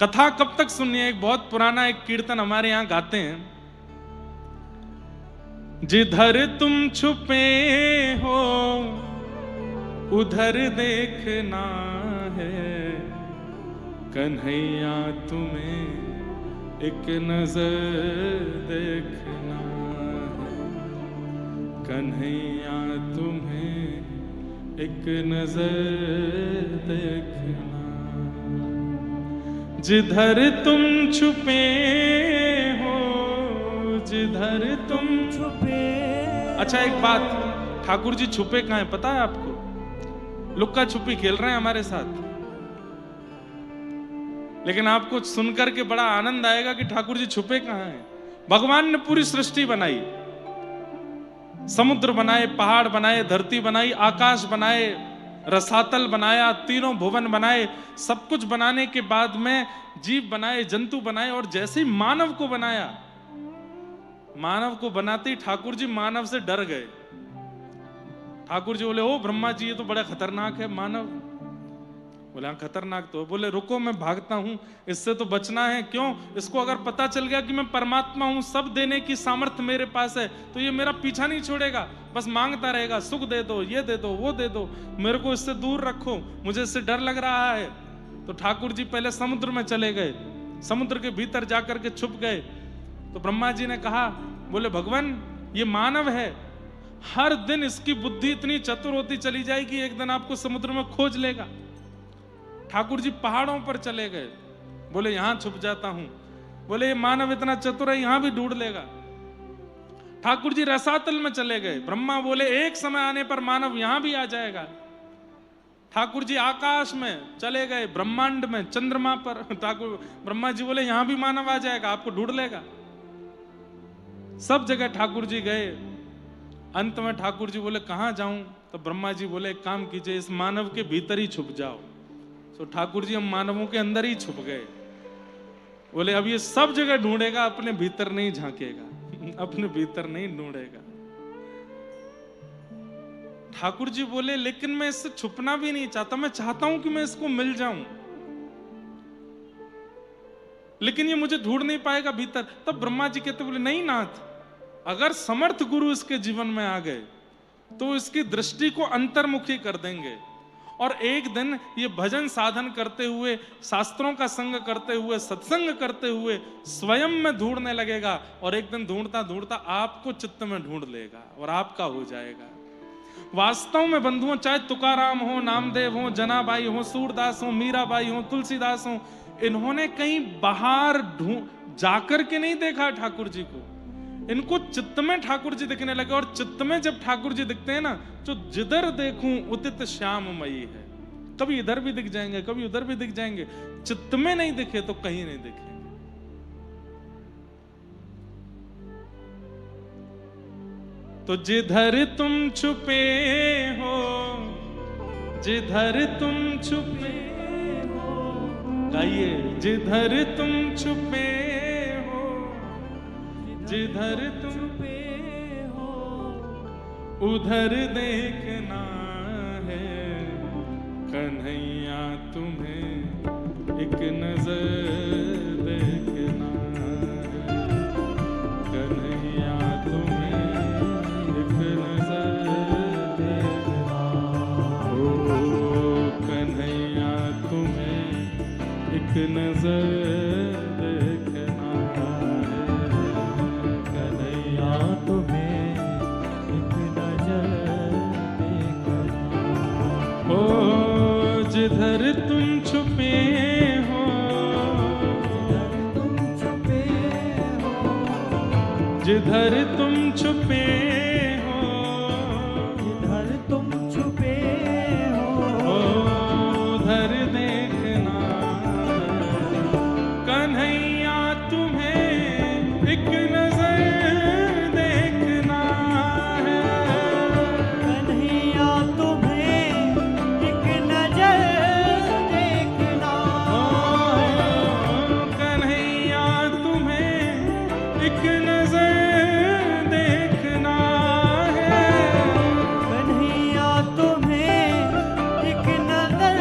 कथा कब तक सुननी है? एक बहुत पुराना एक कीर्तन हमारे यहां गाते हैं, जिधर तुम छुपे हो उधर देखना है, कन्हैया तुम्हें एक नजर देखना है, कन्हैया तुम्हें एक नजर देखना, जिधर तुम छुपे हो जिधर तुम छुपे। अच्छा एक बात, ठाकुर जी छुपे कहाँ है पता है आपको? लुक्का छुपी खेल रहे हैं हमारे साथ, लेकिन आपको सुनकर के बड़ा आनंद आएगा कि ठाकुर जी छुपे कहाँ हैं। भगवान ने पूरी सृष्टि बनाई, समुद्र बनाए, पहाड़ बनाए, धरती बनाई, आकाश बनाए, रसातल बनाया, तीनों भुवन बनाए, सब कुछ बनाने के बाद में जीव बनाए, जंतु बनाए, और जैसे ही मानव को बनाया, मानव को बनाते ही ठाकुर जी मानव से डर गए। ठाकुर जी बोले, ओ ब्रह्मा जी ये तो बड़ा खतरनाक है मानव। बोले हाँ खतरनाक तो। बोले रुको मैं भागता हूं, इससे तो बचना है। क्यों? इसको अगर पता चल गया कि मैं परमात्मा हूं, सब देने की सामर्थ्य मेरे पास है, तो ये मेरा पीछा नहीं छोड़ेगा, बस मांगता रहेगा, सुख दे दो, ये दे दो, वो दे दो, मेरे को इससे दूर रखो, मुझे इससे डर लग रहा है। तो ठाकुर जी पहले समुद्र में चले गए, समुद्र के भीतर जाकर के छुप गए। तो ब्रह्मा जी ने कहा, बोले भगवान ये मानव है, हर दिन इसकी बुद्धि इतनी चतुर होती चली जाएगी, एक दिन आपको समुद्र में खोज लेगा। ठाकुर जी पहाड़ों पर चले गए, बोले यहां छुप जाता हूं। बोले ये मानव इतना चतुर है, यहां भी ढूंढ लेगा। ठाकुर जी रसातल में चले गए, ब्रह्मा बोले एक समय आने पर मानव यहां भी आ जाएगा। ठाकुर जी आकाश में चले गए, ब्रह्मांड में, चंद्रमा पर, ठाकुर ब्रह्मा जी बोले यहां भी मानव आ जाएगा, आपको ढूंढ लेगा। सब जगह ठाकुर जी गए, अंत में ठाकुर जी बोले कहां जाऊं? तो ब्रह्मा जी बोले एक काम कीजिए, इस मानव के भीतर ही छुप जाओ। तो ठाकुर जी हम मानवों के अंदर ही छुप गए। बोले अब ये सब जगह ढूंढेगा, अपने भीतर नहीं झांकेगा, अपने भीतर नहीं ढूंढेगा। ठाकुर जी बोले लेकिन मैं इससे छुपना भी नहीं चाहता, मैं चाहता हूं कि मैं इसको मिल जाऊं, लेकिन ये मुझे ढूंढ नहीं पाएगा भीतर। तब ब्रह्मा जी कहते बोले नहीं नाथ, अगर समर्थ गुरु इसके जीवन में आ गए तो इसकी दृष्टि को अंतर्मुखी कर देंगे, और एक दिन ये भजन साधन करते हुए, शास्त्रों का संग करते हुए, सत्संग करते हुए स्वयं में ढूंढने लगेगा, और एक दिन ढूंढता ढूंढता आपको चित्त में ढूंढ लेगा और आपका हो जाएगा। वास्तव में बंधुओं, चाहे तुकाराम हो, नामदेव हो, जनाबाई हो, सूरदास हो, मीराबाई हो, तुलसीदास हो, इन्होंने कहीं बाहर जाकर के नहीं देखा ठाकुर जी को, इनको चित्त में ठाकुर जी दिखने लगे। और चित्त में जब ठाकुर जी दिखते हैं ना, तो जिधर देखूं उदित श्याममयी है। कभी इधर भी दिख जाएंगे, कभी उधर भी दिख जाएंगे, चित्त में नहीं दिखे तो कहीं नहीं दिखेंगे। तो जिधर तुम छुपे हो जिधर तुम छुपे हो, गाइए, जिधर तुम छुपे जिधर तुम छुपे हो उधर देखना है, कन्हैया तुम्हें एक नजर देखना है, कन्हैया तुम्हें एक नजर देखना, ओ कन्हैया तुम्हें एक नजर जिधर तुम छुपे हो जिधर तुम छुपे हो जिधर तुम छुपे हो उधर देखना, कन्हैया तुम्हें एक नजर देखना है, कन्हैया तुम्हें एक नजर देखना, कन्हैया तुम्हें एक नजर देखना है, कन्हैया तुम्हें एक नजर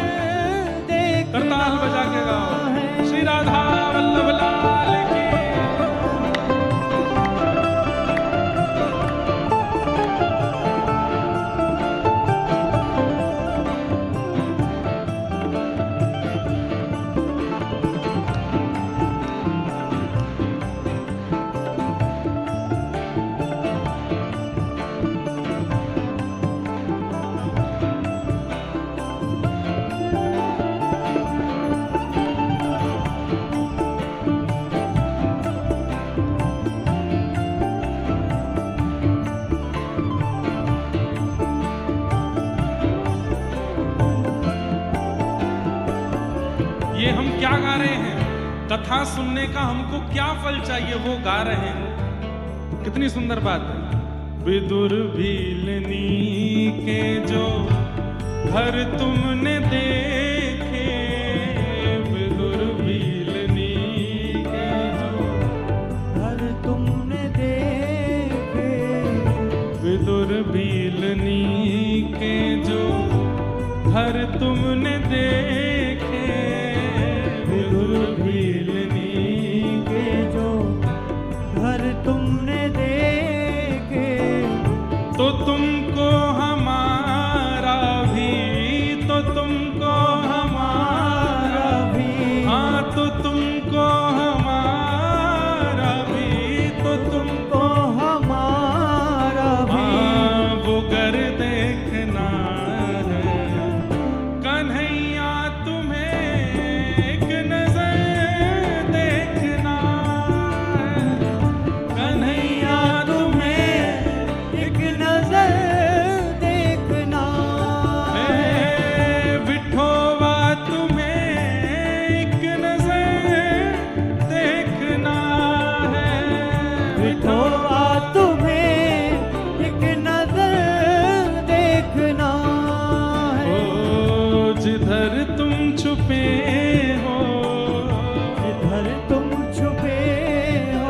ये हम क्या गा रहे हैं, कथा सुनने का हमको क्या फल चाहिए, वो गा रहे हैं। कितनी सुंदर बात है। विदुर भीलनी के जो घर तुमने देखे, विदुर भीलनी के जो घर तुमने देखे, विदुर भीलनी के जो घर तुमने देखे, विदुर भीलनी के जो घर तुमने देखे, तो तुमको हमारा भी, तो तुमको हमारा भी, हाँ तो तुमको हमारा भी, तो तुमको हमारा भी, हाँ वो घर देखना है। कन्हैया तुम्हें एक नजर देखना है, कन्हैया तुम्हें एक नजर देखना ए, विठोबा तुम्हें एक नजर देखना है, विठोबा तुम्हें एक नजर देखना है। ओ जिधर तुम छुपे हो, जिधर तुम छुपे हो,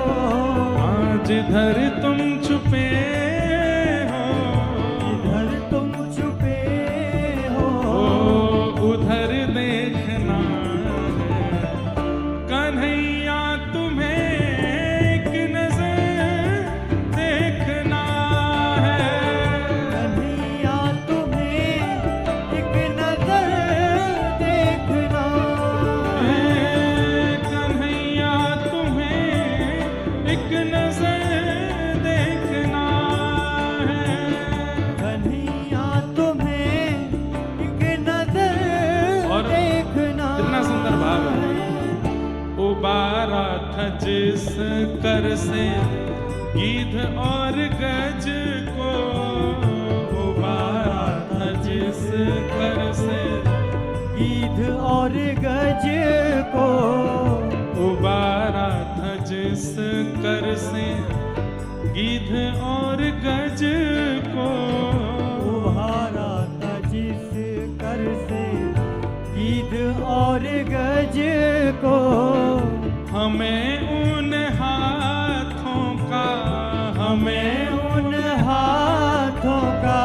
हाँ जिधर तुम छुपे हो, जिधर तुम छुपे हो, ओ उधर देखना है। कन्हैया तुम्हें एक नजर देखना है, कन्हैया तुम्हें एक नजर देखना ए, कन्हैया तुम्हें एक नजर देखना है। कन्हैया तुम्हें एक नजर और देखना कितना सुंदर भाव है। उबारा था जिस कर से गीध और गज को, उबारा था जिस कर से, गीध और गज को, उबारा था जिस कर से गीध और गज को, उभारा था जिस कर से गीध और गज को, हमें उन हाथों का, हमें उन हाथों का,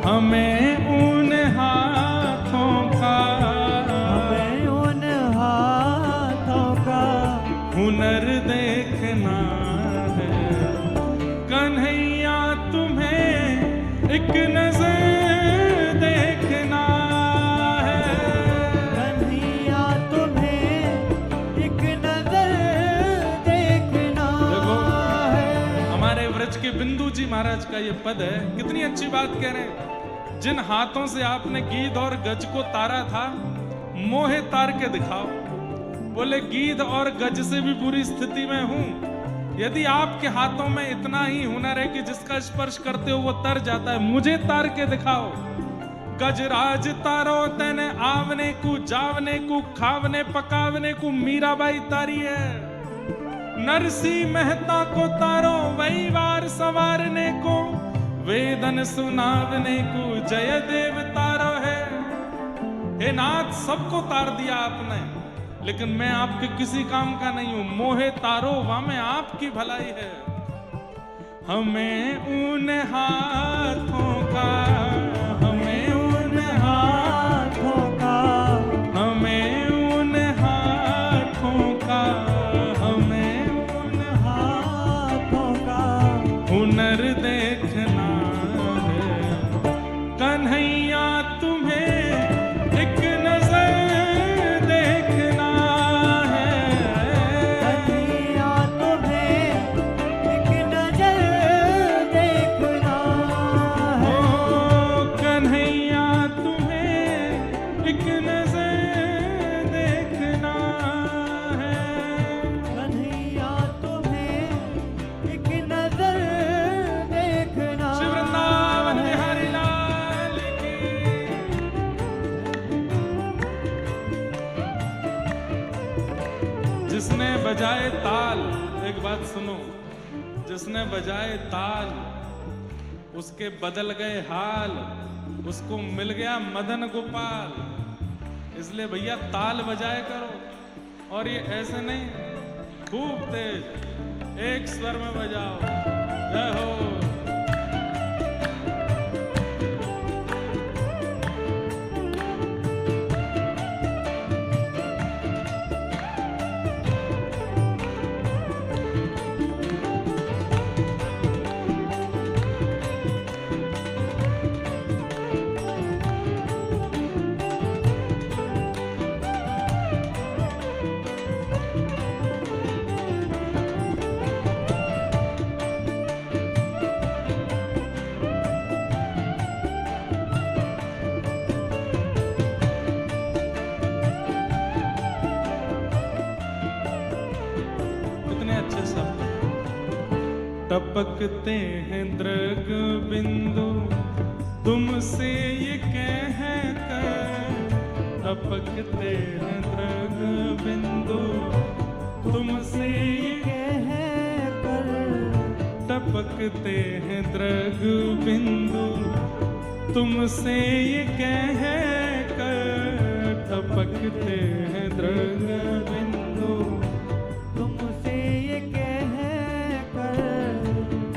हमें उन हाथों का, हमें उन हाथों का हुनर देखना है। कन्हैया तुम्हें एक नजर देखना है, कन्हैया तुम्हें एक नजर देखना देखो, है। हमारे व्रज के बिंदु जी महाराज का ये पद है, कितनी अच्छी बात कह रहे हैं। जिन हाथों से आपने गीध और गज को तारा था, मोहे तार के दिखाओ। बोले गीध और गज से भी बुरी स्थिति में हूं, यदि आपके हाथों में इतना ही हुनर है कि जिसका स्पर्श करते हो वो तर जाता है, मुझे तार के दिखाओ। गजराज तारो तने आवने को, जावने को, खावने पकावने को मीराबाई तारी है। नरसी मेहता को तारो वही वार सवारने को, वेदन सुनावने को जयदेव तारो है। हे नाथ, सबको तार दिया आपने, लेकिन मैं आपके किसी काम का नहीं हूं। मोहे तारो वा में आपकी भलाई है। हमें उन हाथों का, हमें उन हाथों का, हमें उन हाथों का, हमें उन हाथों का हुनर देखना है। कन्हैया तुम्हें एक नजर देखना है, कन्हैया तुम्हें एक नजर देखना है। ओ कन्हैया तुम्हें एक नजर देखना है। कन्हैया तुम्हें एक नजर देखना श्री वृंदावन बिहारी लाल की। जिसने बजाए ताल, एक बात सुनो, जिसने बजाए ताल उसके बदल गए हाल, उसको मिल गया मदन गोपाल। इसलिए भैया ताल बजाए करो, और ये ऐसे नहीं, खूब तेज एक स्वर में बजाओ। जय हो। टपकते हैं दृग बिंदु तुमसे ये कह कर, टपकते हैं दृग बिंदु तुमसे ये कह कर, टपकते हैं दृग बिंदु तुमसे ये कह कर, टपकते हैं दृग बिंदु तुमसे ये कह कर,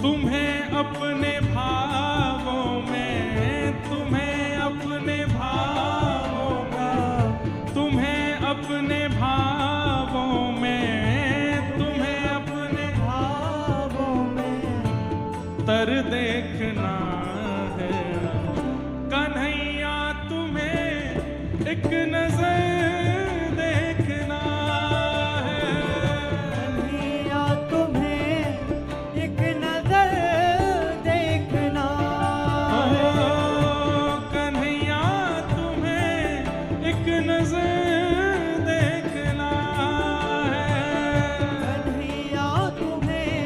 तुम्हें अपने भावों में, तुम्हें अपने भावों में, तुम्हें अपने भावों में, तुम्हें अपने भावों में तर देखना है कन्हैया, तुम्हें एक नजर देखना है। कन्हैया तुम्हें एक नजर देखना है, कन्हैया तुम्हें एक नजर देखना है। कन्हैया तुम्हें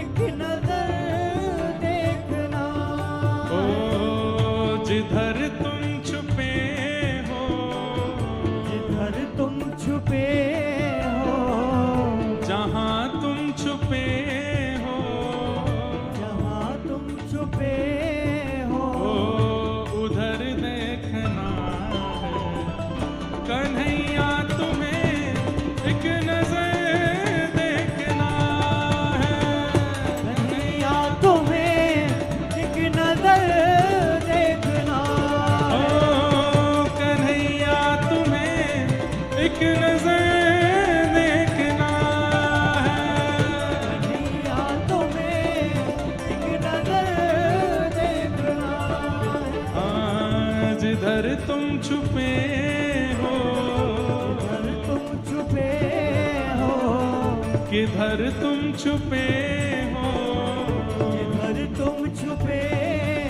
एक नजर देखना ओ है। जिधर तुम छुपे हो, जिधर तुम छुपे हो, जहाँ तुम छुपे हो, जहाँ तुम छुपे हो, उधर देखना है कन्हैया, तुम्हें एक नजर देखना है। कन्हैया तुम्हें एक नजर देखना ओ है। कन्हैया तुम्हें एक नजर देखना है। कन्हैया तुम्हें एक नजर देखना है। हाँ, जिधर तुम छुपे हो, जिधर तुम छुपे हो, किधर तुम छुपे हो, जिधर तुम छुपे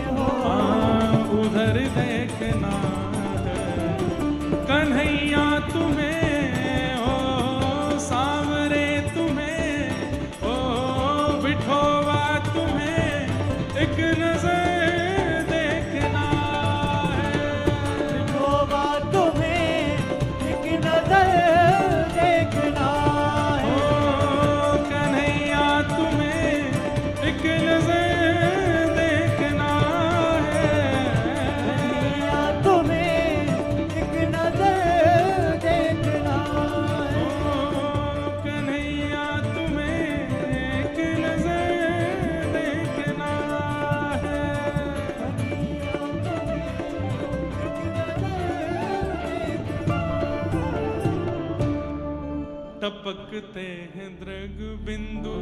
हो, हाँ, उधर देखना है कन्हैया तुम्हें, ओ सांवरे तुम्हें, ओ बिठोवा तुम्हें एक नजर देखना है। विठोबा तुम्हें एक नजर देखना है। ओ कन्हैया तुम्हें एक नजर देखना है। कन्हैया तुम्हें एक नजर देखना है। ओ कन्हैया तुम्हें एक नजर देखना है। कन्हैया तुम्हें एक नजर देखना है। टपकते हैं दृग बिंदु।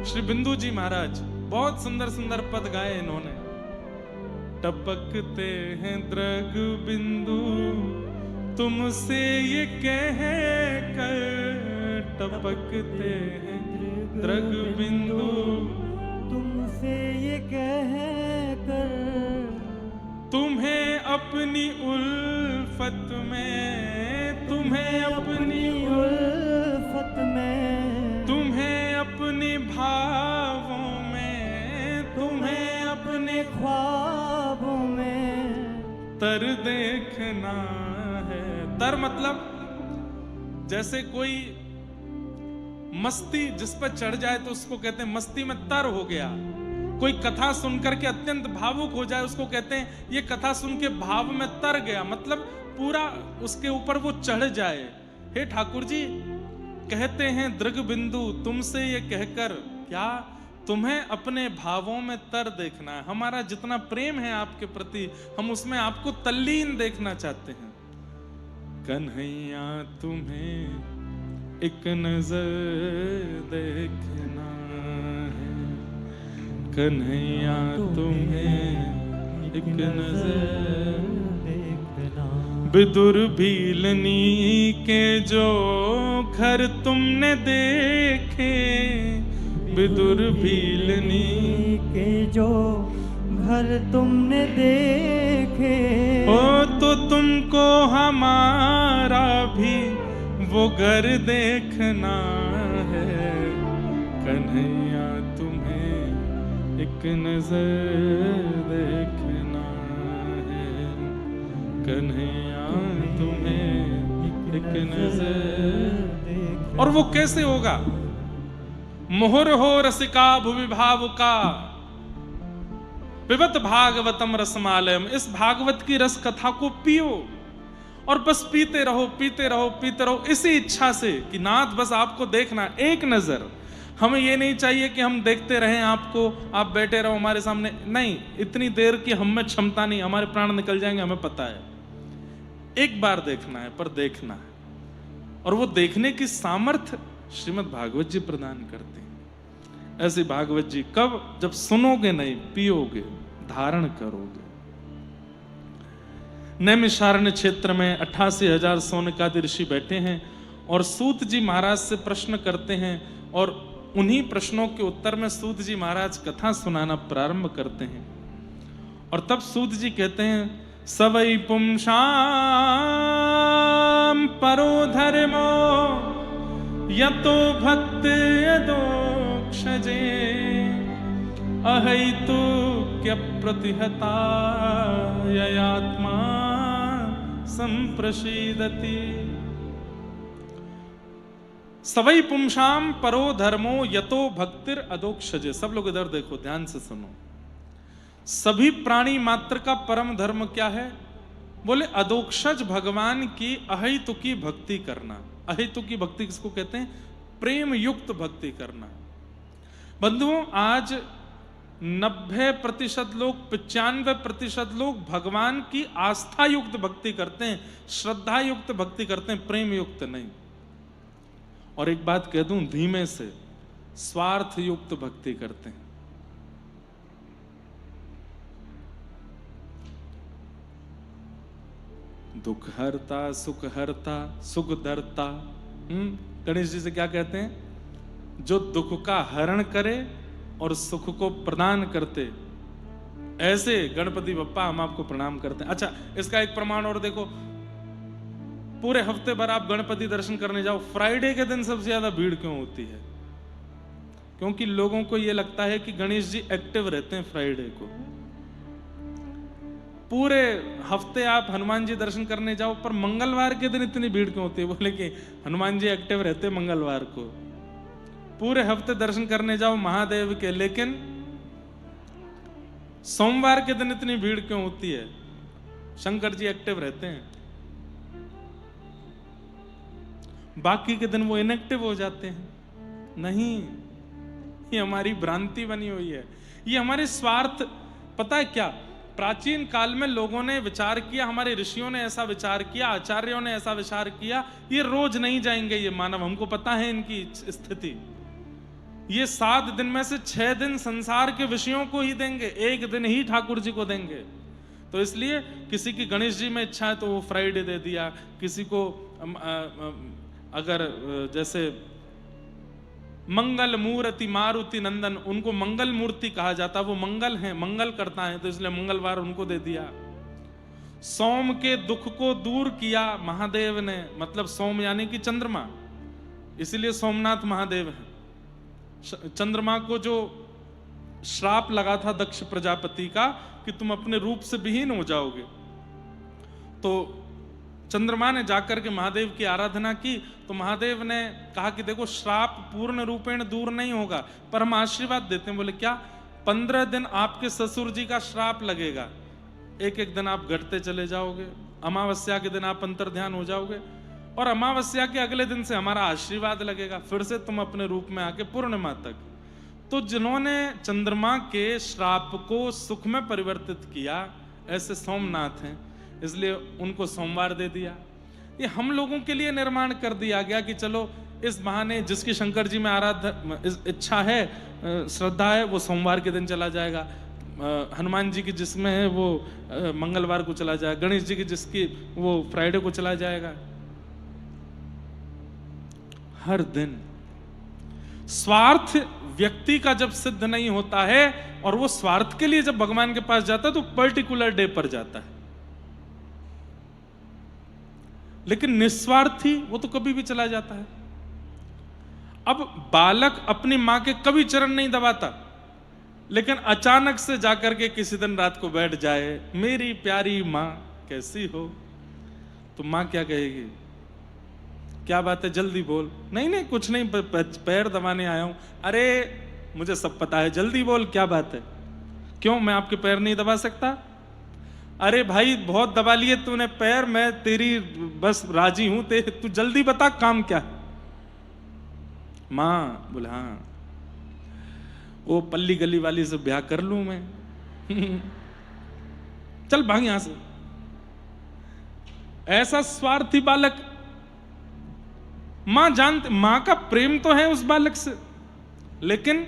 श्री बिंदु जी महाराज बहुत सुंदर सुंदर पद गाए इन्होंने। टपकते हैं दृग बिंदु तुमसे ये कह कर, टपकते हैं दृग बिंदु तुमसे ये कह कर, तुम्हें अपनी उल्फत में, तुम्हें अपनी उल्फत में, तुम्हें अपने भावों में, तुम्हें अपने ख्वाबों में तर देखना है। तर मतलब जैसे कोई मस्ती जिस पर चढ़ जाए तो उसको कहते हैं मस्ती में तर हो गया। कोई कथा सुनकर के अत्यंत भावुक हो जाए उसको कहते हैं ये कथा सुन के भाव में तर गया, मतलब पूरा उसके ऊपर वो चढ़ जाए। हे ठाकुर जी, कहते हैं दृग बिंदु तुमसे ये कहकर, क्या तुम्हें अपने भावों में तर देखना है। हमारा जितना प्रेम है आपके प्रति, हम उसमें आपको तल्लीन देखना चाहते हैं। कन्हैया तुम्हें एक नजर देखना है, कन्हैया तुम्हें एक नजर देखना। विदुर भीलनी के जो घर तुमने देखे, विदुर भीलनी के जो घर तुमने देखे, ओ तो तुमको हमारा भी वो घर देखना है। कन्हैया तुम्हें एक नजर देखना है, कन्हैया तुम्हें एक नजर। और वो कैसे होगा? मोहर हो रसिका भुवि भावुका, पिबत भागवतम रसमालयम। इस भागवत की रस कथा को पियो और बस पीते रहो, पीते रहो, पीते रहो, इसी इच्छा से कि नाथ बस आपको देखना एक नजर। हमें ये नहीं चाहिए कि हम देखते रहें आपको, आप बैठे रहो हमारे सामने, नहीं, इतनी देर की हम में क्षमता नहीं, हमारे प्राण निकल जाएंगे, हमें पता है। एक बार देखना है, पर देखना है। और वो देखने की सामर्थ्य श्रीमद् भागवत जी प्रदान करते हैं। ऐसी भागवत जी कब? जब सुनोगे नहीं, पियोगे, धारण करोगे। नैमिषारण्य क्षेत्र में 88,000 सौनकादि ऋषि बैठे हैं और सूत जी महाराज से प्रश्न करते हैं, और उन्हीं प्रश्नों के उत्तर में सूत जी महाराज कथा सुनाना प्रारंभ करते हैं। और तब सूत जी कहते हैं, सवै पुंसां परो धर्मो यतो भक्त यदोक्षजे, अहैतुक्य प्रतिहता ययात्मा संप्रसीदति। सवै पुंसां परो धर्मो यतो भक्तिर अदोक्षजे। सब लोग इधर देखो, ध्यान से सुनो। सभी प्राणी मात्र का परम धर्म क्या है? बोले अदोक्षज भगवान की अहेतुकी भक्ति करना। अहेतुकी भक्ति किसको कहते हैं? प्रेम युक्त भक्ति करना। बंधुओं, आज 90% लोग, 95% लोग भगवान की आस्था युक्त भक्ति करते हैं, श्रद्धा युक्त भक्ति करते हैं, प्रेम युक्त नहीं। और एक बात कह दूं धीमे से, स्वार्थ युक्त भक्ति करते हैं। दुख हरता सुख हरता सुख धरता। गणेश जी से क्या कहते हैं? जो दुख का हरण करे और सुख को प्रदान करते, ऐसे गणपति बप्पा हम आपको प्रणाम करते हैं। अच्छा, इसका एक प्रमाण और देखो। पूरे हफ्ते भर आप गणपति दर्शन करने जाओ, फ्राइडे के दिन सबसे ज्यादा भीड़ क्यों होती है? क्योंकि लोगों को यह लगता है कि गणेश जी एक्टिव रहते हैं फ्राइडे को। पूरे हफ्ते आप हनुमान जी दर्शन करने जाओ, पर मंगलवार के दिन इतनी भीड़ क्यों होती है? बोले कि हनुमान जी एक्टिव रहते मंगलवार को। पूरे हफ्ते दर्शन करने जाओ महादेव के, लेकिन सोमवार के दिन इतनी भीड़ क्यों होती है? शंकर जी एक्टिव रहते हैं, बाकी के दिन वो इनएक्टिव हो जाते हैं। नहीं, ये हमारी भ्रांति बनी हुई है, ये हमारे स्वार्थ। पता है क्या, प्राचीन काल में लोगों ने विचार किया, हमारे ऋषियों ने ऐसा विचार किया, आचार्यों ने ऐसा विचार किया, ये रोज नहीं जाएंगे ये मानव, हमको पता है इनकी स्थिति। ये 7 दिन में से 6 दिन संसार के विषयों को ही देंगे, 1 दिन ही ठाकुर जी को देंगे। तो इसलिए किसी की गणेश जी में इच्छा है तो वो फ्राइडे दे दिया, किसी को अगर जैसे मंगल मूर्ति मारुति नंदन, उनको मंगल मूर्ति कहा जाता, वो मंगल है, मंगल करता है, तो इसलिए मंगलवार उनको दे दिया। सोम के दुख को दूर किया महादेव ने, मतलब सोम यानी कि चंद्रमा, इसीलिए सोमनाथ महादेव है। चंद्रमा को जो श्राप लगा था दक्ष प्रजापति का कि तुम अपने रूप से विहीन हो जाओगे, तो चंद्रमा ने जाकर के महादेव की आराधना की तो महादेव ने कहा कि देखो श्राप पूर्ण रूपेण दूर नहीं होगा, पर हम आशीर्वाद देते हैं। बोले क्या? 15 दिन आपके ससुर जी का श्राप लगेगा, एक एक दिन आप घटते चले जाओगे, अमावस्या के दिन आप अंतर्ध्यान हो जाओगे और अमावस्या के अगले दिन से हमारा आशीर्वाद लगेगा, फिर से तुम अपने रूप में आके पूर्णिमा तक। तो जिन्होंने चंद्रमा के श्राप को सुख में परिवर्तित किया ऐसे सोमनाथ हैं, इसलिए उनको सोमवार दे दिया। ये हम लोगों के लिए निर्माण कर दिया गया कि चलो इस बहाने जिसकी शंकर जी में इच्छा है, श्रद्धा है, वो सोमवार के दिन चला जाएगा, हनुमान जी की जिसमें है वो मंगलवार को चला जाएगा, गणेश जी की जिसकी वो फ्राइडे को चला जाएगा। हर दिन स्वार्थ व्यक्ति का जब सिद्ध नहीं होता है और वो स्वार्थ के लिए जब भगवान के पास जाता है तो पर्टिकुलर डे पर जाता है, लेकिन निस्वार्थी वो तो कभी भी चला जाता है। अब बालक अपनी मां के कभी चरण नहीं दबाता, लेकिन अचानक से जाकर के किसी दिन रात को बैठ जाए, मेरी प्यारी मां कैसी हो, तो मां क्या कहेगी? क्या बात है, जल्दी बोल। नहीं नहीं कुछ नहीं, पैर दबाने आया हूं। अरे मुझे सब पता है, जल्दी बोल क्या बात है। क्यों, मैं आपके पैर नहीं दबा सकता? अरे भाई बहुत दबा लिए तूने पैर, मैं तेरी बस राजी हूं, तू जल्दी बता काम क्या है। मां बोले हाँ, वो पल्ली गली वाली से ब्याह कर लूं मैं। चल भाग यहां से। ऐसा स्वार्थी बालक, मां जानते, मां का प्रेम तो है उस बालक से, लेकिन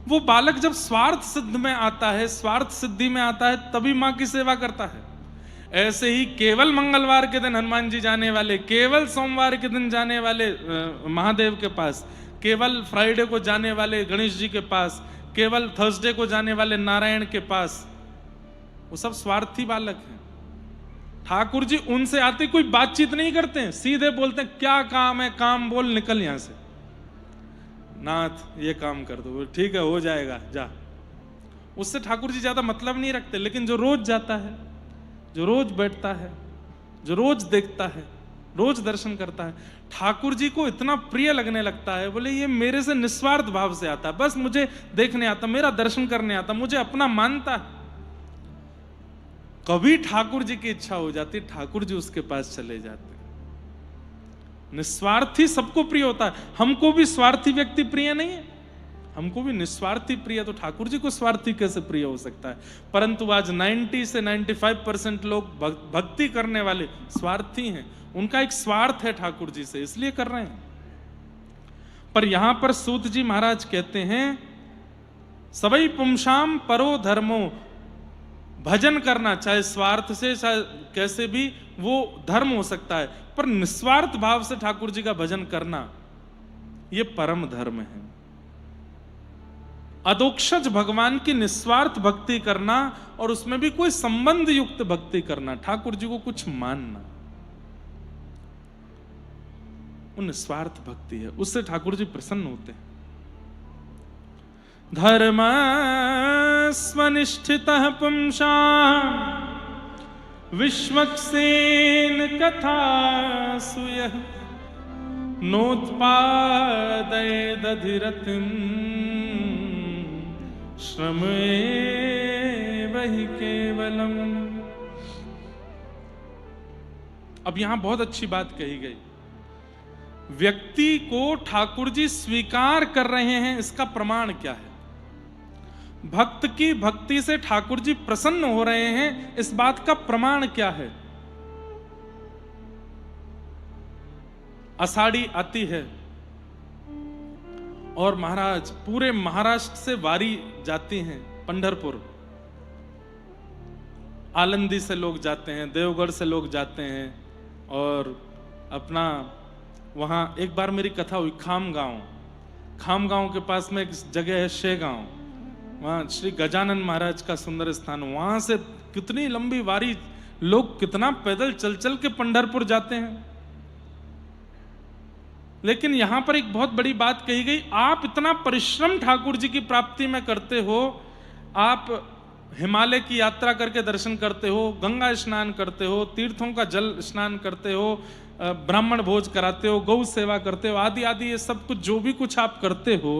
वो बालक जब स्वार्थ सिद्ध में आता है, स्वार्थ सिद्धि में आता है, तभी मां की सेवा करता है। ऐसे ही केवल मंगलवार के दिन हनुमान जी जाने वाले, केवल सोमवार के दिन जाने वाले महादेव के पास, केवल फ्राइडे को जाने वाले गणेश जी के पास, केवल थर्सडे को जाने वाले नारायण के पास, वो सब स्वार्थी बालक हैं। ठाकुर जी उनसे आते कोई बातचीत नहीं करते हैं, सीधे बोलते हैं क्या काम है, काम बोल, निकल यहां से। नाथ ये काम कर दो, ठीक है हो जाएगा जा। उससे ठाकुर जी ज्यादा मतलब नहीं रखते, लेकिन जो रोज जाता है, जो रोज बैठता है, जो रोज देखता है, रोज दर्शन करता है, ठाकुर जी को इतना प्रिय लगने लगता है। बोले ये मेरे से निस्वार्थ भाव से आता है, बस मुझे देखने आता, मेरा दर्शन करने आता, मुझे अपना मानता है। कभी ठाकुर जी की इच्छा हो जाती, ठाकुर जी उसके पास चले जाते। निस्वार्थी सबको प्रिय होता है, हमको भी स्वार्थी व्यक्ति प्रिय नहीं है, हमको भी निस्वार्थी प्रिय, तो ठाकुर जी को स्वार्थी कैसे प्रिय हो सकता है। परंतु आज 90 से 95% लोग भक्ति करने वाले स्वार्थी हैं, उनका एक स्वार्थ है ठाकुर जी से, इसलिए कर रहे हैं। पर यहां पर सूत जी महाराज कहते हैं सबई पुंसाम परो धर्मो, भजन करना चाहे स्वार्थ से चाहे कैसे भी वो धर्म हो सकता है, पर निस्वार्थ भाव से ठाकुर जी का भजन करना ये परम धर्म है। अदोक्षज भगवान की निस्वार्थ भक्ति करना और उसमें भी कोई संबंध युक्त भक्ति करना, ठाकुर जी को कुछ मानना, वो निस्वार्थ भक्ति है, उससे ठाकुर जी प्रसन्न होते हैं। धर्म स्वनिष्ठितः पुंसां विश्वक्सेन कथा सुयः नोत्पादयेदधिरतिं श्रमेव हि केवलम्। अब यहां बहुत अच्छी बात कही गई, व्यक्ति को ठाकुर जी स्वीकार कर रहे हैं, इसका प्रमाण क्या है? भक्त की भक्ति से ठाकुर जी प्रसन्न हो रहे हैं, इस बात का प्रमाण क्या है? आषाढ़ी आती है और महाराज पूरे महाराष्ट्र से वारी जाती हैं पंढरपुर, आलंदी से लोग जाते हैं, देवगढ़ से लोग जाते हैं, और अपना वहां एक बार मेरी कथा हुई खामगांव के पास में एक जगह है शेगांव, वहां श्री गजानन महाराज का सुंदर स्थान, वहां से कितनी लंबी वारी, लोग कितना पैदल चल चल के पंढरपुर जाते हैं। लेकिन यहां पर एक बहुत बड़ी बात कही गई, आप इतना परिश्रम ठाकुर जी की प्राप्ति में करते हो, आप हिमालय की यात्रा करके दर्शन करते हो, गंगा स्नान करते हो, तीर्थों का जल स्नान करते हो, ब्राह्मण भोज कराते हो, गौ सेवा करते हो, आदि आदि, ये सब कुछ जो भी कुछ आप करते हो,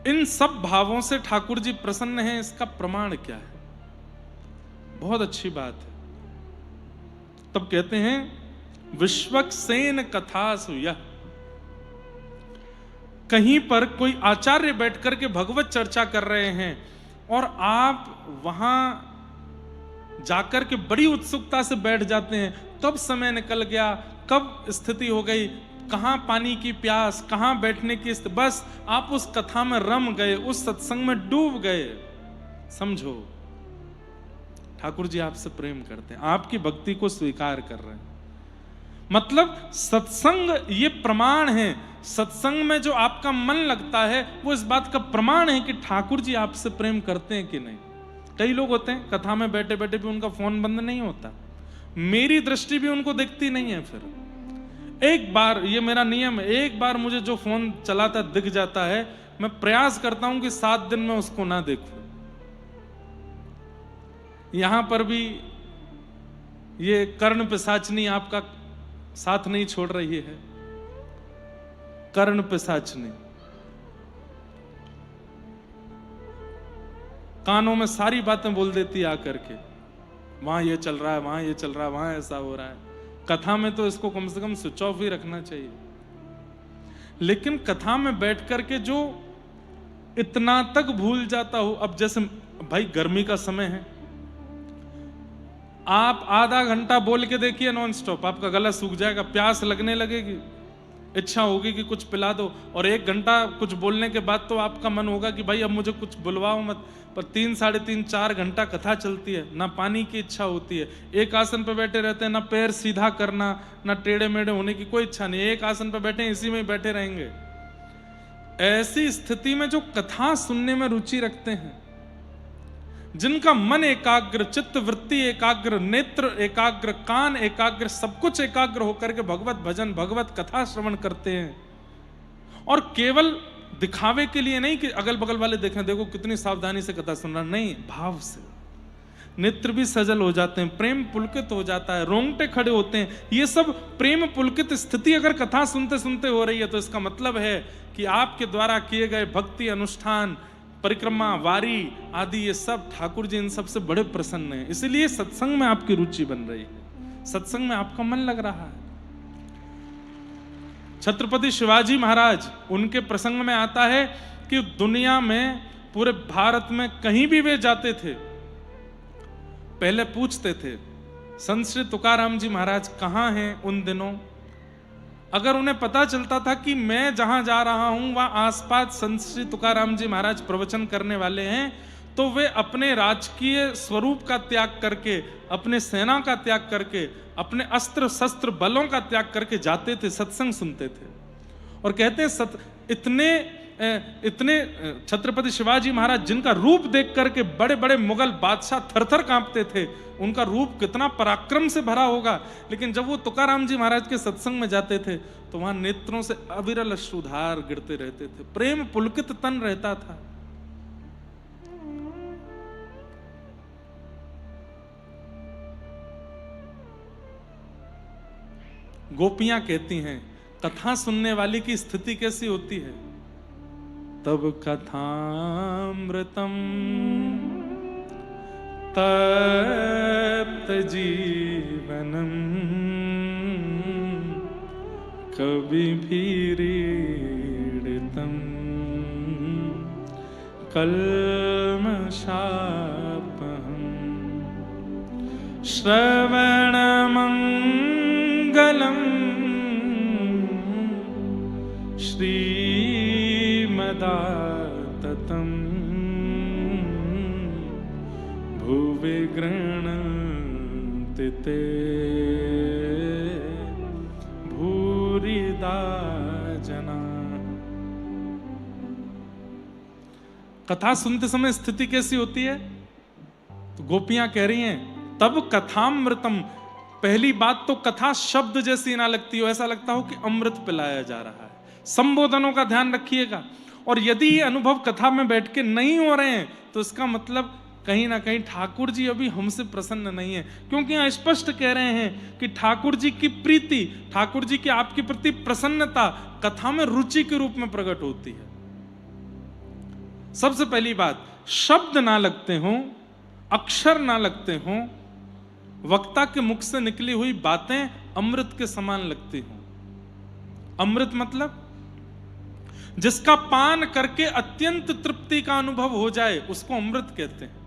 इन सब भावों से ठाकुर जी प्रसन्न हैं, इसका प्रमाण क्या है? बहुत अच्छी बात है। तब कहते हैं विश्वक्सेन कथासु यः, कहीं पर कोई आचार्य बैठकर के भगवत चर्चा कर रहे हैं और आप वहां जाकर के बड़ी उत्सुकता से बैठ जाते हैं, कब समय निकल गया, कब स्थिति हो गई, कहां पानी की प्यास, कहां बैठने की स्थिति, बस आप उस कथा में रम गए, उस सत्संग में डूब गए। समझो ठाकुर जी आपसे प्रेम करते हैं, आपकी भक्ति को स्वीकार कर रहे हैं। मतलब सत्संग ये प्रमाण है, सत्संग में जो आपका मन लगता है वो इस बात का प्रमाण है कि ठाकुर जी आपसे प्रेम करते हैं कि नहीं। कई लोग होते हैं कथा में बैठे बैठे भी उनका फोन बंद नहीं होता, मेरी दृष्टि भी उनको दिखती नहीं है। फिर एक बार, ये मेरा नियम है, एक बार मुझे जो फोन चलाता दिख जाता है, मैं प्रयास करता हूं कि 7 दिन में उसको ना देखूं। यहां पर भी ये कर्ण पिशाचनी आपका साथ नहीं छोड़ रही है। कर्ण पिशाचनी कानों में सारी बातें बोल देती है आकर के, वहां ये चल रहा है, वहां ये चल रहा है, वहां ऐसा हो रहा है। कथा में तो इसको कम से कम स्विच ऑफ ही रखना चाहिए। लेकिन कथा में बैठ करके जो इतना तक भूल जाता हो, अब जैसे भाई गर्मी का समय है, आप आधा घंटा बोल के देखिए नॉन स्टॉप, आपका गला सूख जाएगा, प्यास लगने लगेगी, इच्छा होगी कि कुछ पिला दो। और 1 घंटा कुछ बोलने के बाद तो आपका मन होगा कि भाई अब मुझे कुछ बुलवाओ मत। पर 3, साढ़े 3, 4 घंटा कथा चलती है, ना पानी की इच्छा होती है, एक आसन पे बैठे रहते हैं, ना पैर सीधा करना, ना टेढ़े मेढ़े होने की कोई इच्छा नहीं, एक आसन पे बैठे इसी में बैठे रहेंगे। ऐसी स्थिति में जो कथा सुनने में रुचि रखते हैं, जिनका मन एकाग्र, चित्त वृत्ति एकाग्र, नेत्र एकाग्र, कान एकाग्र, सब कुछ एकाग्र होकर के भगवत भजन, भगवत कथा श्रवण करते हैं, और केवल दिखावे के लिए नहीं कि अगल बगल वाले देखें, देखो कितनी सावधानी से कथा सुन रहा, नहीं, भाव से नेत्र भी सजल हो जाते हैं, प्रेम पुलकित हो जाता है, रोंगटे खड़े होते हैं। ये सब प्रेम पुलकित स्थिति अगर कथा सुनते सुनते हो रही है तो इसका मतलब है कि आपके द्वारा किए गए भक्ति अनुष्ठान, परिक्रमा, वारी आदि, ये सब ठाकुर जी इन सब से बड़े प्रसन्न हैं। इसलिए सत्संग में आपकी रुचि बन रही है, सत्संग में आपका मन लग रहा है। छत्रपति शिवाजी महाराज, उनके प्रसंग में आता है कि दुनिया में, पूरे भारत में कहीं भी वे जाते थे, पहले पूछते थे संत श्री तुकाराम जी महाराज कहाँ हैं उन दिनों। अगर उन्हें पता चलता था कि मैं जहां जा रहा हूं वहां आसपास संत श्री तुकाराम जी महाराज प्रवचन करने वाले हैं, तो वे अपने राजकीय स्वरूप का त्याग करके, अपने सेना का त्याग करके, अपने अस्त्र शस्त्र बलों का त्याग करके जाते थे, सत्संग सुनते थे। और कहते हैं इतने छत्रपति शिवाजी महाराज, जिनका रूप देख करके बड़े बड़े मुगल बादशाह थरथर कांपते थे, उनका रूप कितना पराक्रम से भरा होगा, लेकिन जब वो तुकाराम जी महाराज के सत्संग में जाते थे तो वहां नेत्रों से अविरल अश्रुधार गिरते रहते थे, प्रेम पुलकित तन रहता था। गोपियां कहती हैं कथा सुनने वाले की स्थिति कैसी होती है, तब कथामृतम तप्त जीवनम कविभिरीडितम कल्मषापहम् श्रवणमंगलम् श्रीमदाततम् भुवि गृह्णन्ति ते भूरिदा जना। कथा सुनते समय स्थिति कैसी होती है, तो गोपियां कह रही हैं तब कथामृतम। पहली बात तो कथा शब्द जैसी ना लगती हो, ऐसा लगता हो कि अमृत पिलाया जा रहा है। संबोधनों का ध्यान रखिएगा, और यदि ये अनुभव कथा में बैठ के नहीं हो रहे हैं तो इसका मतलब कहीं ना कहीं ठाकुर जी अभी हमसे प्रसन्न नहीं है, क्योंकि यहाँ स्पष्ट कह रहे हैं कि ठाकुर जी की प्रीति, ठाकुर जी की आपके प्रति प्रसन्नता कथा में रुचि के रूप में प्रकट होती है। सबसे पहली बात, शब्द ना लगते हों, अक्षर ना लगते हों, वक्ता के मुख से निकली हुई बातें अमृत के समान लगती हों। अमृत मतलब जिसका पान करके अत्यंत तृप्ति का अनुभव हो जाए उसको अमृत कहते हैं।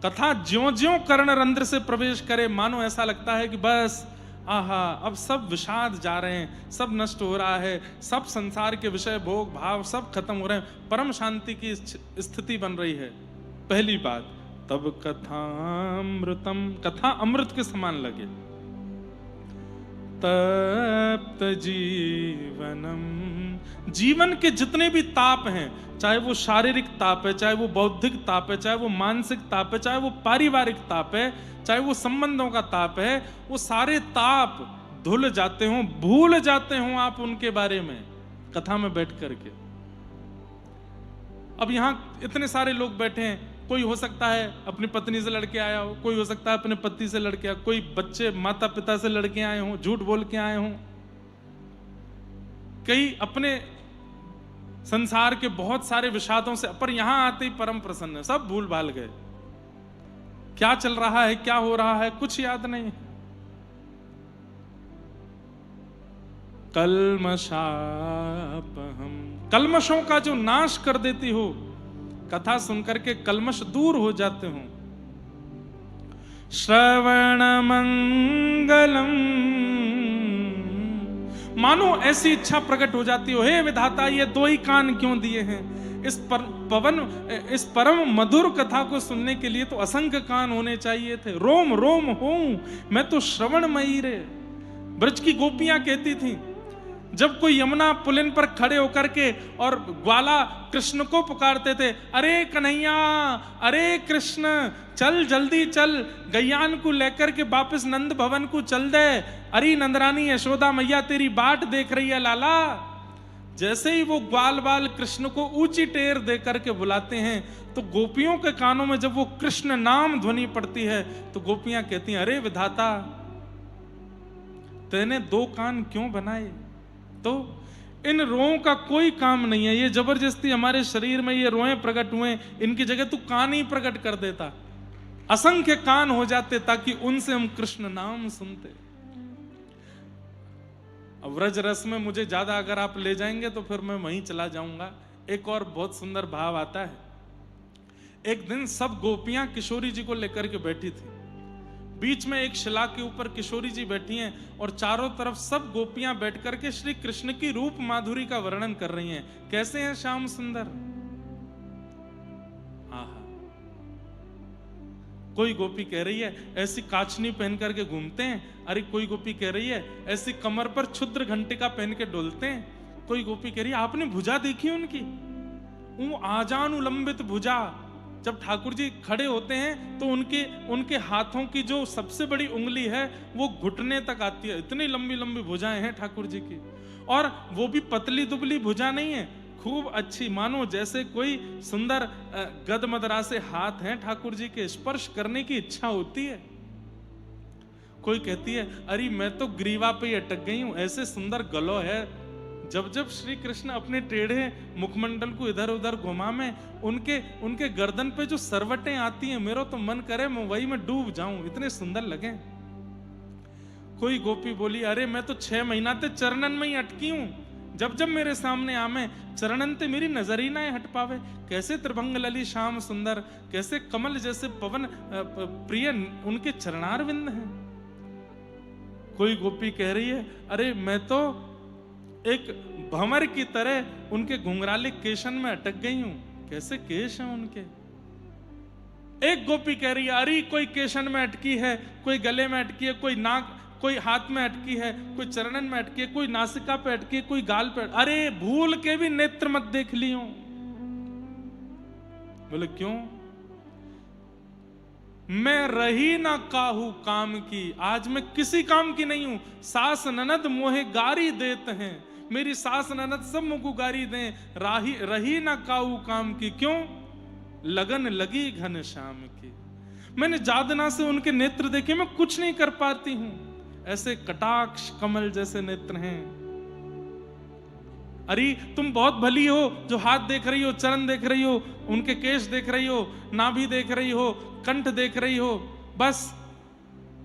कथा ज्यों ज्यों कर्ण रंध्र से प्रवेश करे मानो ऐसा लगता है कि बस आहा अब सब विषाद जा रहे हैं, सब नष्ट हो रहा है, सब संसार के विषय भोग भाव सब खत्म हो रहे हैं, परम शांति की स्थिति बन रही है। पहली बात, तब कथामृतम, कथा अमृत के समान लगे। तप्त जीवनम, जीवन के जितने भी ताप हैं, चाहे वो शारीरिक ताप है, चाहे वो बौद्धिक ताप है, चाहे वो मानसिक ताप है, चाहे वो पारिवारिक ताप है, चाहे वो संबंधों का ताप है, वो सारे ताप धुल जाते हों, भूल जाते हों आप उनके बारे में कथा में बैठ करके। अब यहां इतने सारे लोग बैठे हैं, कोई हो सकता है अपनी पत्नी से लड़के आया हो, कोई हो सकता है अपने पति से लड़के आया, कोई बच्चे माता पिता से लड़के आए हों, झूठ बोल के आए हों, कई अपने संसार के बहुत सारे विषादों से, पर यहां आते ही परम प्रसन्न है, सब भूल भाल गए, क्या चल रहा है क्या हो रहा है कुछ याद नहीं। कल्मषापहम, कल्मषों का जो नाश कर देती हो, कथा सुनकर के कल्मष दूर हो जाते हो। श्रवण मंगलम, मानो ऐसी इच्छा प्रकट हो जाती हो, हे विधाता ये दो ही कान क्यों दिए हैं, इस परम मधुर कथा को सुनने के लिए तो असंख्य कान होने चाहिए थे। रोम रोम हूं मैं तो श्रवणमयी रे। ब्रज की गोपियां कहती थीं, जब कोई यमुना पुलिन पर खड़े होकर के और ग्वाला कृष्ण को पुकारते थे, अरे कन्हैया, अरे कृष्ण, चल जल्दी चल, गैयान को लेकर के वापस नंद भवन को चल दे, अरे नंदरानी यशोदा मैया तेरी बाट देख रही है लाला। जैसे ही वो ग्वाल बाल कृष्ण को ऊंची टेर दे करके बुलाते हैं तो गोपियों के कानों में जब वो कृष्ण नाम ध्वनि पड़ती है तो गोपियां कहती हैं, अरे विधाता तेने दो कान क्यों बनाए। तो इन रोओं का कोई काम नहीं है, ये जबरदस्ती हमारे शरीर में ये रोएं प्रकट हुए, इनकी जगह तू कान ही प्रकट कर देता, असंख्य कान हो जाते ताकि उनसे हम कृष्ण नाम सुनते। अब व्रज रस में मुझे ज्यादा अगर आप ले जाएंगे तो फिर मैं वहीं चला जाऊंगा। एक और बहुत सुंदर भाव आता है। एक दिन सब गोपियां किशोरी जी को लेकर के बैठी थी, बीच में एक शिला के ऊपर किशोरी जी बैठी हैं और चारों तरफ सब गोपियां बैठ करके श्री कृष्ण की रूप माधुरी का वर्णन कर रही हैं। कैसे हैं श्याम सुंदर, आहा। कोई गोपी कह रही है ऐसी काचनी पहन करके घूमते हैं, अरे कोई गोपी कह रही है ऐसी कमर पर क्षुद्र घंटिका पहन के डोलते हैं, कोई गोपी कह रही है आपने भुजा देखी उनकी, वो आजानुलंबित भुजा। जब ठाकुर जी खड़े होते हैं तो उनके हाथों की जो सबसे बड़ी उंगली है वो घुटने तक आती है, इतनी लंबी लंबी भुजाएं हैं ठाकुर जी की। और वो भी पतली दुबली भुजा नहीं है, खूब अच्छी, मानो जैसे कोई सुंदर गद मदरासे हाथ हैं ठाकुर जी के, स्पर्श करने की इच्छा होती है। कोई कहती है अरे मैं तो ग्रीवा पे अटक गई हूं, ऐसे सुंदर गलो है। जब जब श्री कृष्ण अपने टेढ़े मुखमंडल को इधर उधर घुमा में उनके गर्दन पे जो सरवटें आती हैं, मेरा तो मन करे मैं वही में डूब जाऊं, इतने सुंदर लगे। कोई गोपी बोली अरे मैं तो 6 महीना ते चरणन में ही अटकी हूं, जब जब मेरे सामने आमे चरणन ते मेरी नजर ही ना हट पावे। कैसे त्रिभंग लली श्याम सुंदर, कैसे कमल जैसे पवन प्रिय उनके चरणारविंद हैं। कोई गोपी कह रही है अरे मैं तो एक भंवर की तरह उनके घुंघराले केशन में अटक गई हूं, कैसे केश हैं उनके। एक गोपी कह रही है अरे कोई केशन में अटकी है, कोई गले में अटकी है, कोई नाक, कोई हाथ में अटकी है, कोई चरणन में अटकी है, कोई नासिका पे अटकी है, कोई गाल पे। अरे भूल के भी नेत्र मत देख लियो। बोले क्यों, मैं रही ना काहू काम की, आज मैं किसी काम की नहीं हूं। सास ननद मोहे गारी देते हैं, मेरी सास ननद सब मुझको गारी दें, रही ना काऊ काम की, क्यों लगन लगी घन श्याम की। मैंने जादना से उनके नेत्र देखे, मैं कुछ नहीं कर पाती हूं, ऐसे कटाक्ष कमल जैसे नेत्र हैं। अरे तुम बहुत भली हो जो हाथ देख रही हो, चरण देख रही हो, उनके केश देख रही हो, नाभि देख रही हो, कंठ देख रही हो, बस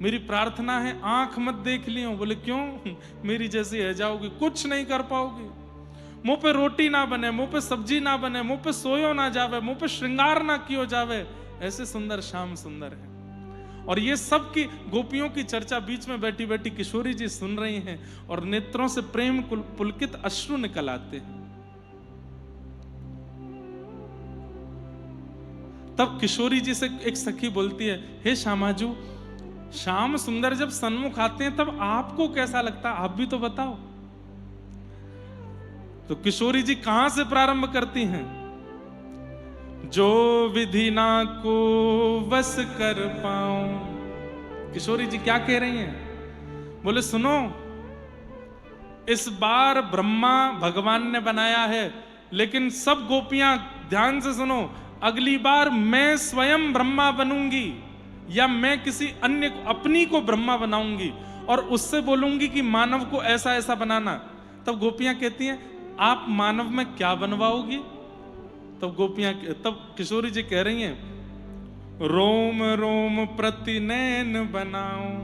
मेरी प्रार्थना है आंख मत देख लियो। बोले क्यों, मेरी जैसी है जाओगी, कुछ नहीं कर पाओगी। मुंह पे रोटी ना बने, मुंह पे सब्जी ना बने, मुंह पे सोयो ना जावे, मुंह पे श्रृंगार ना कियो जावे, ऐसे सुंदर श्याम सुंदर है। और ये सब की गोपियों की चर्चा बीच में बैठी बैठी किशोरी जी सुन रही हैं और नेत्रों से प्रेम पुलकित अश्रु निकल आते हैं। तब किशोरी जी से एक सखी बोलती है, हे श्यामाजू, श्याम सुंदर जब सन्मुख आते हैं तब आपको कैसा लगता है, आप भी तो बताओ। तो किशोरी जी कहां से प्रारंभ करती हैं, जो विधि ना को वश कर पाऊं। किशोरी जी क्या कह रही हैं, बोले सुनो, इस बार ब्रह्मा भगवान ने बनाया है, लेकिन सब गोपियां ध्यान से सुनो, अगली बार मैं स्वयं ब्रह्मा बनूंगी या मैं किसी अन्य को, अपनी को ब्रह्मा बनाऊंगी और उससे बोलूंगी कि मानव को ऐसा ऐसा बनाना। तब गोपियां कहती हैं, आप मानव में क्या बनवाओगी। तब किशोरी जी कह रही हैं, रोम रोम प्रति नैन बनाऊं।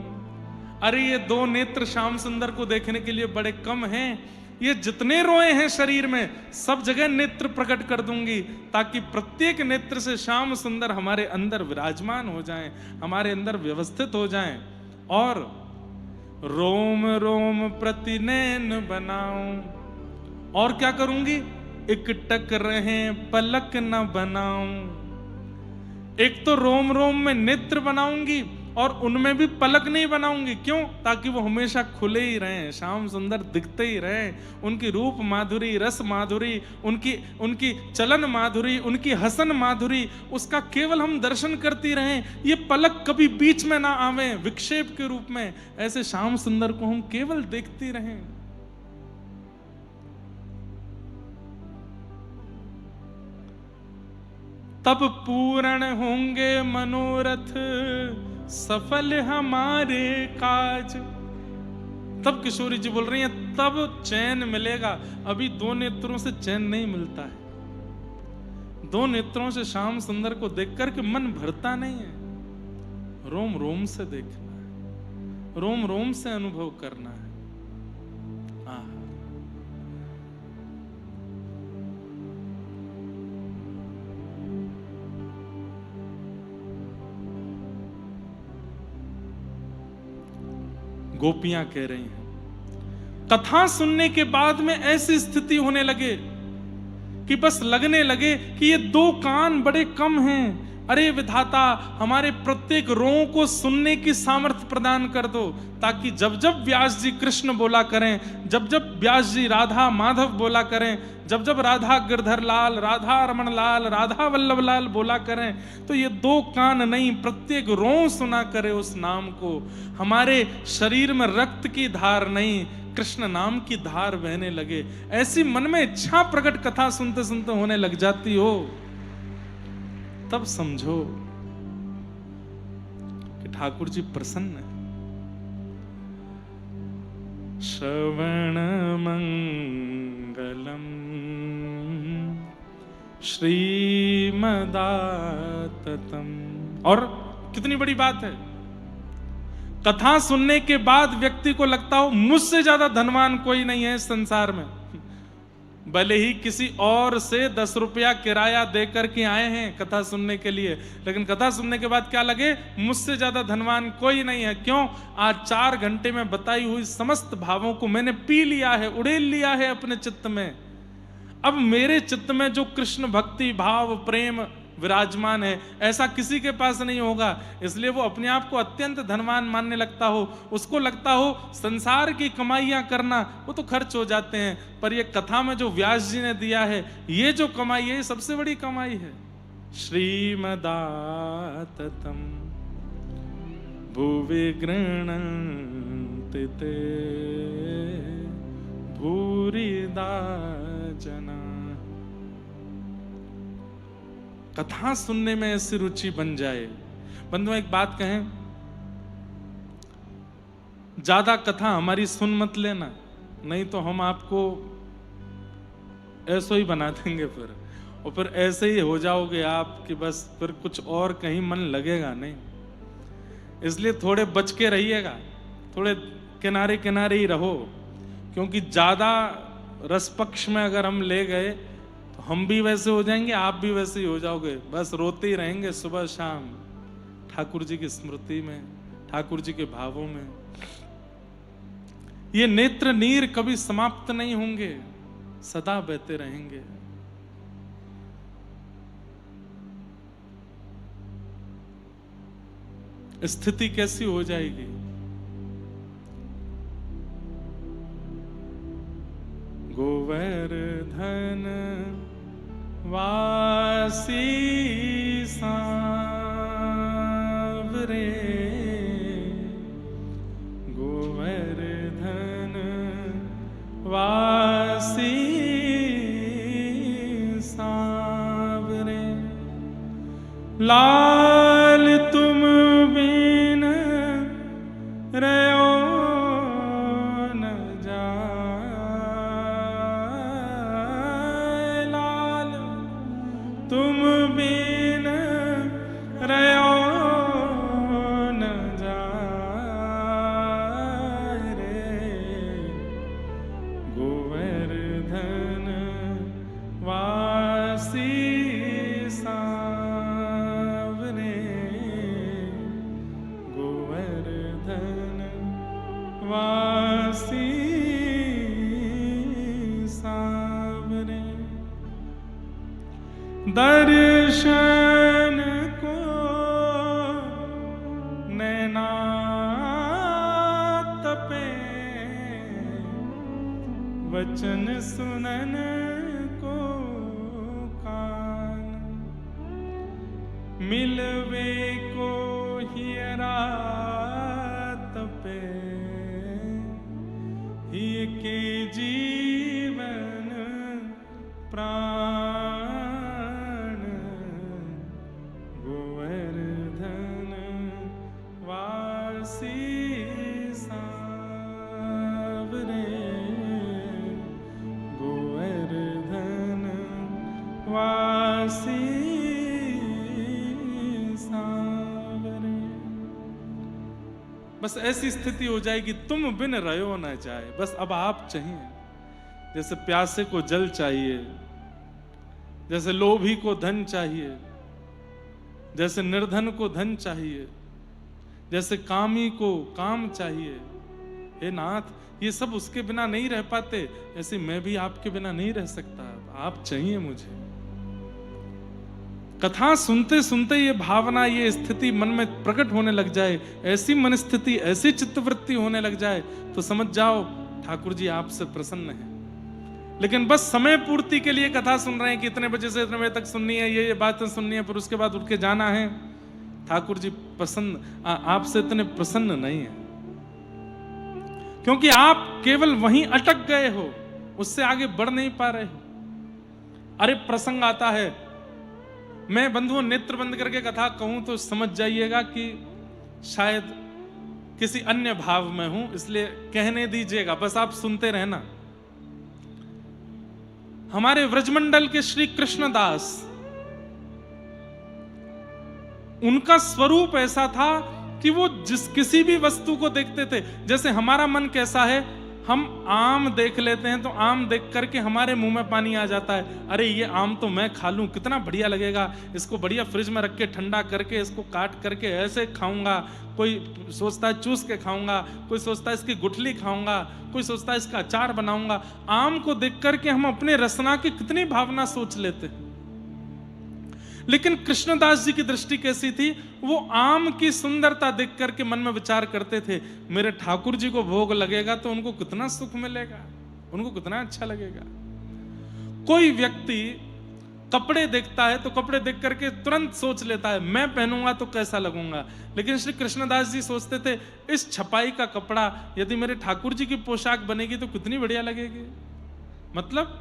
अरे ये 2 नेत्र श्याम सुंदर को देखने के लिए बड़े कम हैं, ये जितने रोए हैं शरीर में सब जगह नेत्र प्रकट कर दूंगी, ताकि प्रत्येक नेत्र से श्याम सुंदर हमारे अंदर विराजमान हो जाएं, हमारे अंदर व्यवस्थित हो जाएं। और रोम रोम प्रति नैन बनाऊं, और क्या करूंगी, इकटक रहे पलक न बनाऊं। एक तो रोम रोम में नेत्र बनाऊंगी और उनमें भी पलक नहीं बनाऊंगी, क्यों, ताकि वो हमेशा खुले ही रहें, श्याम सुंदर दिखते ही रहें। उनकी रूप माधुरी, रस माधुरी, उनकी चलन माधुरी, उनकी हसन माधुरी, उसका केवल हम दर्शन करती रहें, ये पलक कभी बीच में ना आवे विक्षेप के रूप में, ऐसे श्याम सुंदर को हम केवल देखती रहें। तब पूर्ण होंगे मनोरथ, सफल हमारे काज। तब किशोरी जी बोल रही हैं, तब चैन मिलेगा। अभी 2 नेत्रों से चैन नहीं मिलता है, 2 नेत्रों से श्याम सुंदर को देखकर के मन भरता नहीं है। रोम रोम से देखना है, रोम रोम से अनुभव करना है। गोपियां कह रही हैं, कथा सुनने के बाद में ऐसी स्थिति होने लगे कि बस लगने लगे कि ये 2 कान बड़े कम हैं। अरे विधाता, हमारे प्रत्येक रों को सुनने की सामर्थ्य प्रदान कर दो, ताकि जब जब व्यास जी कृष्ण बोला करें, जब जब व्यास जी राधा माधव बोला करें, जब जब राधा गिरधर लाल, राधा रमन लाल, राधा वल्लभ लाल बोला करें, तो ये 2 कान नहीं, प्रत्येक रों सुना करे उस नाम को। हमारे शरीर में रक्त की धार नहीं, कृष्ण नाम की धार बहने लगे। ऐसी मन में इच्छा प्रकट कथा सुनते सुनते होने लग जाती हो, तब समझो कि ठाकुर जी प्रसन्न है। श्रवण मंगलम श्रीमदाततम। और कितनी बड़ी बात है, कथा सुनने के बाद व्यक्ति को लगता हो मुझसे ज्यादा धनवान कोई नहीं है इस संसार में। भले ही किसी और से 10 रुपया किराया देकर के आए हैं कथा सुनने के लिए, लेकिन कथा सुनने के बाद क्या लगे, मुझसे ज्यादा धनवान कोई नहीं है। क्यों, आज 4 घंटे में बताई हुई समस्त भावों को मैंने पी लिया है, उड़ेल लिया है अपने चित्त में। अब मेरे चित्त में जो कृष्ण भक्ति भाव प्रेम विराजमान है, ऐसा किसी के पास नहीं होगा। इसलिए वो अपने आप को अत्यंत धनवान मानने लगता हो, उसको लगता हो संसार की कमाइयां करना वो तो खर्च हो जाते हैं, पर ये कथा में जो व्यास जी ने दिया है, ये जो कमाई है, ये सबसे बड़ी कमाई है। श्रीमदाततम भुवि गृह्णन्ति ते भूरिदा जना। कथा सुनने में ऐसी रुचि बन जाए। बंधुओं एक बात कहें, ज्यादा कथा हमारी सुन मत लेना, नहीं तो हम आपको ऐसा ही बना देंगे फिर, और फिर ऐसे ही हो जाओगे आप कि बस फिर कुछ और कहीं मन लगेगा नहीं। इसलिए थोड़े बच के रहिएगा, थोड़े किनारे किनारे ही रहो, क्योंकि ज्यादा रस पक्ष में अगर हम ले गए तो हम भी वैसे हो जाएंगे, आप भी वैसे ही हो जाओगे, बस रोते ही रहेंगे सुबह शाम ठाकुर जी की स्मृति में, ठाकुर जी के भावों में। ये नेत्र नीर कभी समाप्त नहीं होंगे, सदा बहते रहेंगे। स्थिति कैसी हो जाएगी? गोवर्धन वासी सांवरे, गोवर्धन वासी सांवरे, लाल तुम बिन रहो न जाए, लाल तुम बिन रहो न जाए रे, गोवर्धन वासी सांवरे, गोवर्धन वासी सांवरे। दर्शन को नैना तपे, वचन सुनन को कान, मिलवे को हियरा तपे, ही के जीवन प्राण, गोवर्धन वासी सांवरे, गोवर्धन वासी सांवरे। बस ऐसी स्थिति हो जाएगी, तुम बिन रहो न जाए, बस अब आप चाहिए। जैसे प्यासे को जल चाहिए, जैसे लोभी को धन चाहिए, जैसे निर्धन को धन चाहिए, जैसे कामी को काम चाहिए। हे नाथ, ये सब उसके बिना नहीं रह पाते, ऐसे मैं भी आपके बिना नहीं रह सकता, आप चाहिए मुझे। कथा सुनते सुनते ये भावना, ये स्थिति मन में प्रकट होने लग जाए, ऐसी मन स्थिति, ऐसी चित्तवृत्ति होने लग जाए, तो समझ जाओ ठाकुर जी आपसे प्रसन्न हैं। लेकिन बस समय पूर्ति के लिए कथा सुन रहे हैं कि इतने बजे से इतने बजे तक सुननी है, ये बातें सुननी है, फिर उसके बाद उठ के जाना है। ठाकुर जी पसंद आपसे इतने प्रसन्न नहीं है, क्योंकि आप केवल वहीं अटक गए हो, उससे आगे बढ़ नहीं पा रहे हो। अरे प्रसंग आता है, मैं बंधुओं नेत्र बंद करके कथा कहूं तो समझ जाइएगा कि शायद किसी अन्य भाव में हूं, इसलिए कहने दीजिएगा, बस आप सुनते रहना। हमारे व्रजमंडल के श्री कृष्णदास, उनका स्वरूप ऐसा था कि वो किसी भी वस्तु को देखते थे, जैसे हमारा मन कैसा है, हम आम देख लेते हैं तो आम देख करके हमारे मुंह में पानी आ जाता है। अरे ये आम तो मैं खा लूं, कितना बढ़िया लगेगा, इसको बढ़िया फ्रिज में रख के ठंडा करके इसको काट करके ऐसे खाऊंगा। कोई सोचता है चूस के खाऊंगा, कोई सोचता है इसकी गुठली खाऊंगा, कोई सोचता है इसका अचार बनाऊंगा। आम को देख करके हम अपने रसना की कितनी भावना सोच लेते हैं। लेकिन कृष्णदास जी की दृष्टि कैसी थी, वो आम की सुंदरता देख करके मन में विचार करते थे, मेरे ठाकुर जी को भोग लगेगा तो उनको कितना सुख मिलेगा, उनको कितना अच्छा लगेगा। कोई व्यक्ति कपड़े देखता है तो कपड़े देख करके तुरंत सोच लेता है मैं पहनूंगा तो कैसा लगूंगा। लेकिन श्री कृष्णदास जी सोचते थे इस छपाई का कपड़ा यदि मेरे ठाकुर जी की पोशाक बनेगी तो कितनी बढ़िया लगेगी। मतलब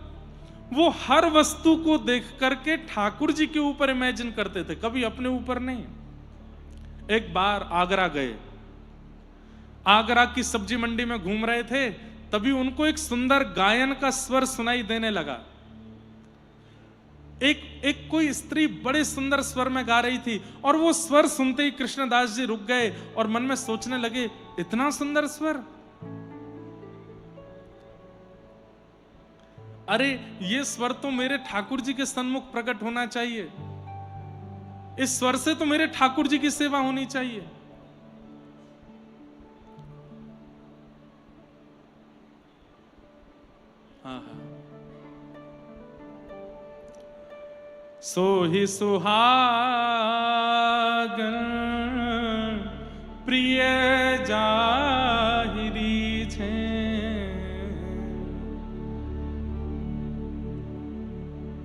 वो हर वस्तु को देख करके ठाकुर जी के ऊपर इमेजिन करते थे, कभी अपने ऊपर नहीं। एक बार आगरा गए, आगरा की सब्जी मंडी में घूम रहे थे, तभी उनको एक सुंदर गायन का स्वर सुनाई देने लगा। एक कोई स्त्री बड़े सुंदर स्वर में गा रही थी और वो स्वर सुनते ही कृष्णदास जी रुक गए और मन में सोचने लगे इतना सुंदर स्वर, अरे ये स्वर तो मेरे ठाकुर जी के सन्मुख प्रकट होना चाहिए, इस स्वर से तो मेरे ठाकुर जी की सेवा होनी चाहिए। हाँ हाँ। सो ही सुहागन प्रिय जाहिरी छे,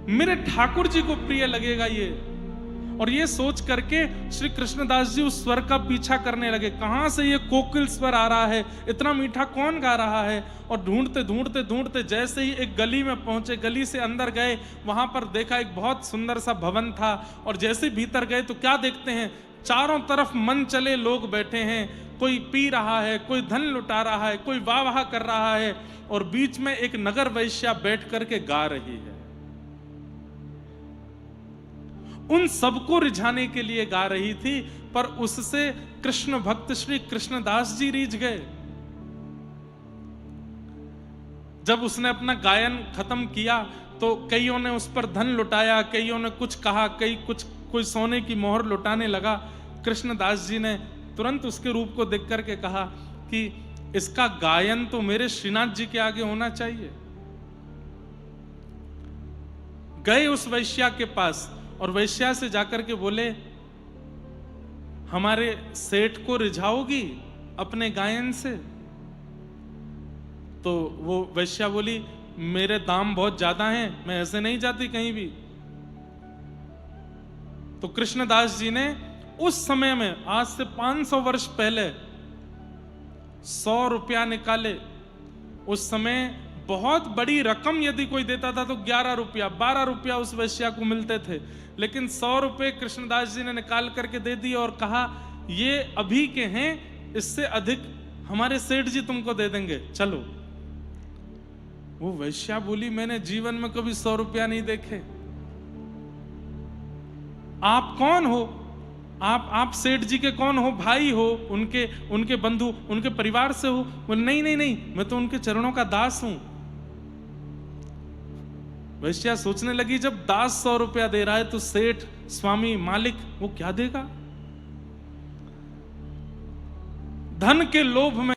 मेरे ठाकुर जी को प्रिय लगेगा ये। और ये सोच करके श्री कृष्णदास जी उस स्वर का पीछा करने लगे, कहां से ये कोकिल स्वर आ रहा है, इतना मीठा कौन गा रहा है। और ढूंढते ढूंढते ढूंढते जैसे ही एक गली में पहुंचे, गली से अंदर गए, वहां पर देखा एक बहुत सुंदर सा भवन था। और जैसे भीतर गए तो क्या देखते हैं, चारों तरफ मन चले लोग बैठे हैं, कोई पी रहा है, कोई धन लुटा रहा है, कोई वाह वाह कर रहा है, और बीच में एक नगर वैश्या बैठ करके गा रही है। उन सबको रिझाने के लिए गा रही थी, पर उससे कृष्ण भक्त श्री कृष्णदास जी रीझ गए। जब उसने अपना गायन खत्म किया तो कईयों ने उस पर धन लुटाया, कईयों ने कुछ कहा, कोई सोने की मोहर लुटाने लगा। कृष्णदास जी ने तुरंत उसके रूप को देख करके कहा कि इसका गायन तो मेरे श्रीनाथ जी के आगे होना चाहिए। गए उस वैश्या के पास और वैश्या से जाकर के बोले हमारे सेठ को रिझाओगी अपने गायन से। तो वो वैश्या बोली मेरे दाम बहुत ज्यादा हैं, मैं ऐसे नहीं जाती कहीं भी। तो कृष्णदास जी ने उस समय में, आज से 500 वर्ष पहले, 100 रुपया निकाले। उस समय बहुत बड़ी रकम यदि कोई देता था तो 11 रुपया 12 रुपया उस वैश्या को मिलते थे, लेकिन 100 रुपए कृष्णदास जी ने निकाल करके दे दिए और कहा ये अभी के हैं, इससे अधिक हमारे सेठ जी तुमको दे देंगे, चलो। वो वैश्या बोली मैंने जीवन में कभी 100 रुपया नहीं देखे। आप कौन हो? आप सेठ जी के कौन हो? भाई हो? उनके बंधु, उनके परिवार से हो? बोले नहीं नहीं नहीं, मैं तो उनके चरणों का दास हूं। वैश्या सोचने लगी जब दास 100 रुपया दे रहा है तो सेठ, स्वामी, मालिक वो क्या देगा? धन के लोभ में